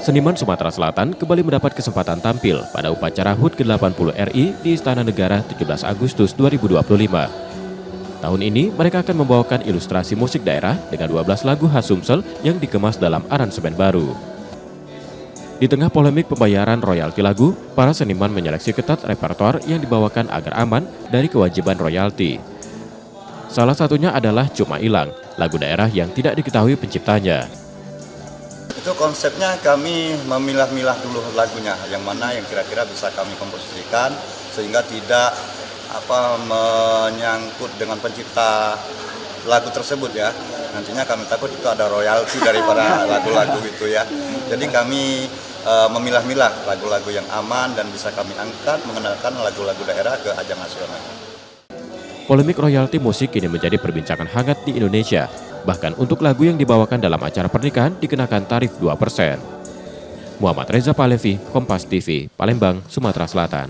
Seniman Sumatera Selatan kembali mendapat kesempatan tampil pada upacara HUT ke-80 RI di Istana Negara 17 Agustus 2025. Tahun ini mereka akan membawakan ilustrasi musik daerah dengan 12 lagu khas Sumsel yang dikemas dalam aransemen baru. Di tengah polemik pembayaran royalti lagu, para seniman menyeleksi ketat repertoar yang dibawakan agar aman dari kewajiban royalti. Salah satunya adalah Cuma Ilang, lagu daerah yang tidak diketahui penciptanya. Itu konsepnya kami memilah-milah dulu lagunya, yang mana yang kira-kira bisa kami komposisikan sehingga tidak menyangkut dengan pencipta lagu tersebut ya. Nantinya kami takut itu ada royalti daripada lagu-lagu itu ya. Jadi kami memilah-milah lagu-lagu yang aman dan bisa kami angkat mengenalkan lagu-lagu daerah ke ajang nasional. Polemik royalti musik kini menjadi perbincangan hangat di Indonesia. Bahkan untuk lagu yang dibawakan dalam acara pernikahan dikenakan tarif 2%. Muhammad Reza Palevi, Kompas TV, Palembang, Sumatera Selatan.